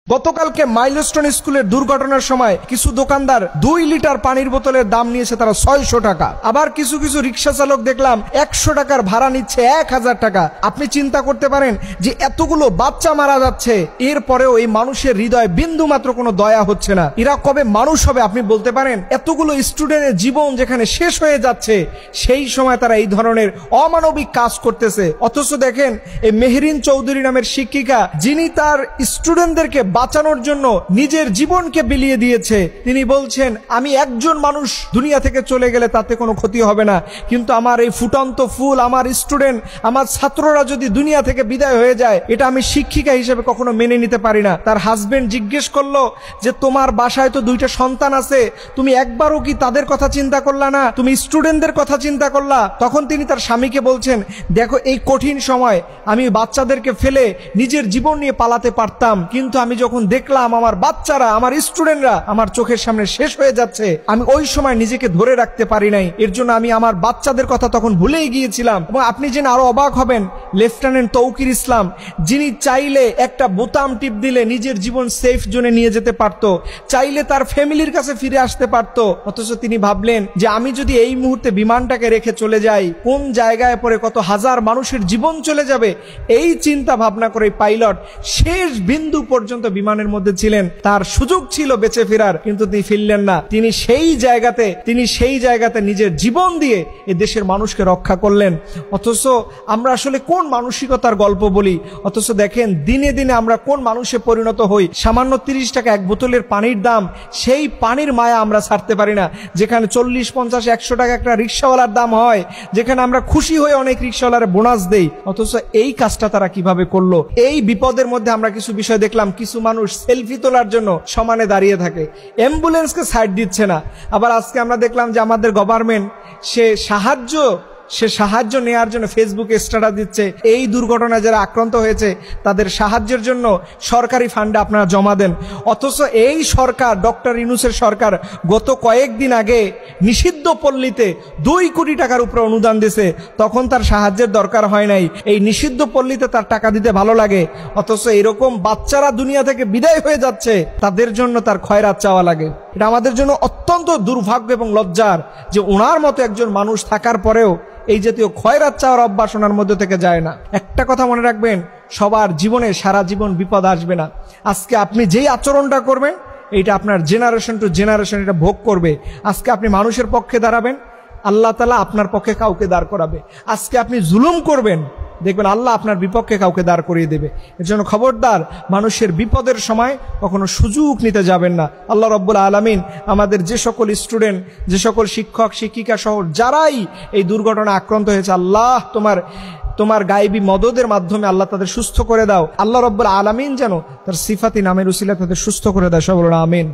গতকালকে মাইলস্টোন স্কুলের দুর্ঘটনার সময় কিছু দোকানদার 2 লিটার পানির বোতলের দাম নিয়েছে তারা 600 টাকা। আবার কিছু কিছু রিক্সা চালক দেখলাম 100 টাকার ভাড়া নিচ্ছে 1000 টাকা। আপনি চিন্তা করতে পারেন যে এতগুলো বাচ্চা মারা যাচ্ছে, এরপরেও এই মানুষের হৃদয়ে বিন্দু মাত্র কোনো দয়া হচ্ছে না। এরা কবে মানুষ হবে আপনি বলতে পারেন? এতগুলো স্টুডেন্টের জীবন যেখানে শেষ হয়ে যাচ্ছে সেই সময় তারা এই ধরনের অমানবিক কাজ করতেছে। অথচ দেখেন এই মেহরিন চৌধুরী নামের শিক্ষিকা, যিনি তার স্টুডেন্টদেরকে বাঁচানোর জন্য নিজের জীবনকে বিলিয়ে দিয়েছে, তিনি বলছেন আমি একজন মানুষ দুনিয়া থেকে চলে গেলে তাতে কোনো ক্ষতি হবে না, কিন্তু আমার এই ফুটন্ত ফুল, আমার স্টুডেন্ট, আমার ছাত্ররা যদি দুনিয়া থেকে বিদায় হয়ে যায়, এটা আমি শিক্ষিকা হিসেবে কখনো মেনে নিতে পারি না। তার হাজবেন্ড জিজ্ঞেস করলো যে তোমার বাসায় তো 2টা সন্তান আছে, তুমি একবারও কি তাদের কথা চিন্তা করলা না? তুমি স্টুডেন্টদের কথা চিন্তা করলা? তখন তিনি তার স্বামীকে বলছেন, দেখো এই কঠিন সময় আমি বাচ্চাদেরকে ফেলে নিজের জীবন নিয়ে পালাতে পারতাম, কিন্তু আমি যখন দেখলাম আমার বাচ্চারা, আমার স্টুডেন্টরা আমার চোখের সামনে শেষ হয়ে যাচ্ছে, আমি ওই সময় নিজেকে ধরে রাখতে পারি নাই। এর জন্য আমি আমার বাচ্চাদের কথা তখন ভুলেই গিয়েছিলাম। এবং আপনি জেনে আরো অবাক হবেন, লেফটেন্যান্ট তৌকির ইসলাম, যিনি চাইলে একটা বোতাম টিপ দিলে নিজের জীবন সেফ জোনে নিয়ে যেতে পারত, চাইলে তার ফ্যামিলির কাছে ফিরে আসতে পারত, অথচ তিনি ভাবলেন যে আমি যদি এই মুহূর্তে বিমানটাকে রেখে চলে যাই, কোন জায়গায় পরে কত হাজার মানুষের জীবন চলে যাবে। এই চিন্তা ভাবনা করে পাইলট শেষ বিন্দু পর্যন্ত বিমানের মধ্যে ছিলেন। তার সুযোগ ছিল বেঁচে ফেরার, কিন্তু তিনি ফিরলেন না। তিনি সেই জায়গাতে নিজের জীবন দিয়ে এ দেশের মানুষকে রক্ষা করলেন। অথচ আমরা আসলে কোন মানসিকতার গল্প বলি, অথচ দেখেন দিনে দিনে আমরা কোন মানুষে পরিণত হই। সামান্য 30 টাকা এক বোতলের পানির দাম, সেই পানির মায়া আমরা ছাড়তে পারি না। যেখানে 40, 50, 100 টাকা একটা রিক্সাওয়ালার দাম হয়, যেখানে আমরা খুশি হয়ে অনেক রিক্সাওয়ালার বোনাস দেই, অথচ এই কাজটা তারা কিভাবে করলো? এই বিপদের মধ্যে আমরা কিছু বিষয় দেখলাম, কিছু মানুষ সেলফি তোলার জন্য সমানে দাঁড়িয়ে থাকে, অ্যাম্বুলেন্সকে সাইড দিচ্ছে না। আবার আজকে আমরা দেখলাম যে আমাদের গভর্নমেন্ট সে সাহায্য নেওয়ার জন্য ফেসবুকে স্ট্যাটাস দিচ্ছে, এই দুর্ঘটনায় যারা আক্রান্ত হয়েছে তাদের সাহায্যের জন্য সরকারি ফান্ডে আপনারা জমা দেন। অথচ এই সরকার, ডক্টর ইউনূসের সরকার, গত কয়েকদিন আগে নিষিদ্ধ পল্লীতে 2 কোটি টাকার উপরে অনুদান দিয়েছে, তখন তার সাহায্যের দরকার হয় নাই। এই নিষিদ্ধ পল্লীতে তার টাকা দিতে ভালো লাগে, অথচ এরকম বাচ্চারা দুনিয়া থেকে বিদায় হয়ে যাচ্ছে, তাদের জন্য তার খয়রাত চাওয়া লাগে। এটা আমাদের জন্য অত্যন্ত দুর্ভাগ্য এবং লজ্জার যে ওনার মতো একজন মানুষ থাকার পরেও এই জাতীয় খয়রাত চাওয়ার অভ্যাস ওনার মধ্যে থেকে যায় না। একটা কথা মনে রাখবেন, সবার জীবনে সারা জীবন বিপদ আসবে না। আজকে আপনি যেই আচরণটা করবেন, এইটা আপনার জেনারেশন টু জেনারেশন এটা ভোগ করবে। আজকে আপনি মানুষের পক্ষে দাঁড়াবেন, আল্লাহ তাআলা আপনার পক্ষে কাউকে দাঁড় করাবে। আজকে আপনি জুলুম করবেন, দেখবেন আল্লাহ আপনার বিপক্ষে কাউকে দাঁড় করিয়ে দেবে। এর জন্য খবরদার, মানুষের বিপদের সময় কখনো সুযোগ নিতে যাবেন না। আল্লাহ রাব্বুল আলামিন আমাদের যে সকল স্টুডেন্ট, যে সকল শিক্ষক শিক্ষিকা সহ যারাই এই দুর্ঘটনা আক্রান্ত হয়েছে, আল্লাহ তোমার গায়েবী মদদের মাধ্যমে আল্লাহ তাদের সুস্থ করে দাও। আল্লাহ রাব্বুল আলামিন যেন তার সিফাতি নামের উসিলায় তাদের সুস্থ করে দেয়। সবাই বলুন আমিন।